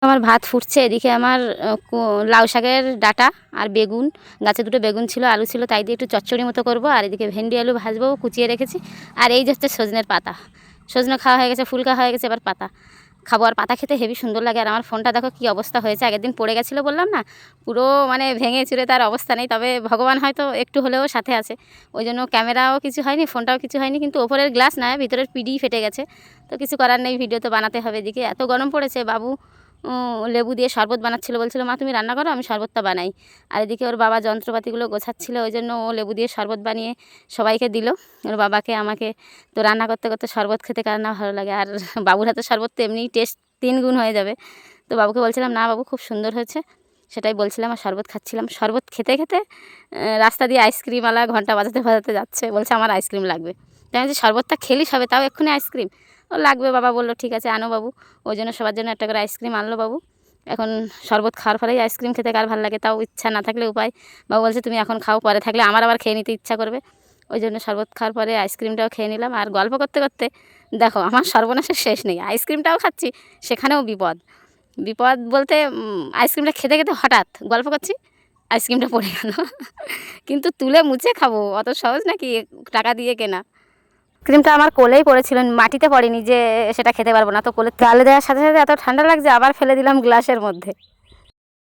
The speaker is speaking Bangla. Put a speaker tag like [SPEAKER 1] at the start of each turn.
[SPEAKER 1] আমার ভাত ফুটছে, এদিকে আমার লাউ শাকের ডাঁটা আর বেগুন, গাছে দুটো বেগুন ছিল, আলু ছিল, তাই দিয়ে একটু চচ্চড়ি মতো করবো। আর এদিকে ভেন্ডি আলু ভাজবো, কুচিয়ে রেখেছি। আর এই যে হচ্ছে সজনের পাতা, সজনে খাওয়া হয়ে গেছে, ফুলকা হয়ে গেছে, এবার পাতা খাবো। আর পাতা খেতে হেবি সুন্দর লাগে। আর আমার ফোনটা দেখো কী অবস্থা হয়েছে, আগের দিন পড়ে গেছিলো বললাম না, পুরো মানে ভেঙে চুরে তার অবস্থা নেই। তবে ভগবান হয়তো একটু হলেও সাথে আছে, ওই জন্য ক্যামেরাও কিছু হয়নি, ফোনটাও কিছু হয়নি, কিন্তু ওপরের গ্লাস নয়, ভিতরের পিডি ফেটে গেছে। তো কিছু করার নেই, ভিডিও তো বানাতে হবে। এদিকে এত গরম পড়েছে, বাবু লেবু দিয়ে শরবত বানাচ্ছিলো, বলছিল মা তুমি রান্না করো, আমি শরবতটা বানাই। আর এদিকে ওর বাবা যন্ত্রপাতিগুলো গোছাচ্ছিল, ওই জন্য ও লেবু দিয়ে শরবত বানিয়ে সবাইকে দিল, ওর বাবাকে, আমাকে। তো রান্না করতে করতে শরবত খেতে কার না ভালো লাগে। আর বাবুর হাতে শরবত তো এমনিই টেস্ট 3 গুণ হয়ে যাবে। তো বাবুকে বলছিলাম না বাবু খুব সুন্দর হয়েছে, সেটাই বলছিলাম। আর শরবত খাচ্ছিলাম, শরবত খেতে খেতে রাস্তা দিয়ে আইসক্রিমওয়ালা ঘন্টা বাজাতে বাজাতে যাচ্ছে, বলছে আমার আইসক্রিম লাগবে। তাই আমি যে শরবতটা খেলিস হবে, তাও এক্ষুনি আইসক্রিম? ও লাগবে, বাবা বললো ঠিক আছে আনো বাবু। ওই জন্য সবার জন্য একটা করে আইসক্রিম আনলো বাবু। এখন শরবত খাওয়ার পরেই আইসক্রিম খেতে কার ভালো লাগে, তাও ইচ্ছা না থাকলে উপায়। বাবু বলছে তুমি এখন খাও, পরে থাকলে আমার আবার খেয়ে নিতে ইচ্ছা করবে। ওই জন্য শরবত খাওয়ার পরে আইসক্রিমটাও খেয়ে নিলাম। আর গল্প করতে করতে দেখো আমার সর্বনাশের শেষ নেই, আইসক্রিমটাও খাচ্ছি, সেখানেও বিপদ। বিপদ বলতে আইসক্রিমটা খেতে খেতে হঠাৎ গল্প করছি, আইসক্রিমটা পড়ে গেল। কিন্তু তুলে মুছে খাবো, অত সহজ নাকি টাকা দিয়ে কেনা? ক্রিমটা আমার কোলেই পড়েছিল, মাটিতে পড়েনি যে সেটা খেতে পারবো না। তো কোলে গালে দেওয়ার সাথে সাথে এত ঠান্ডা লাগছে, আবার ফেলে দিলাম গ্লাসের মধ্যে।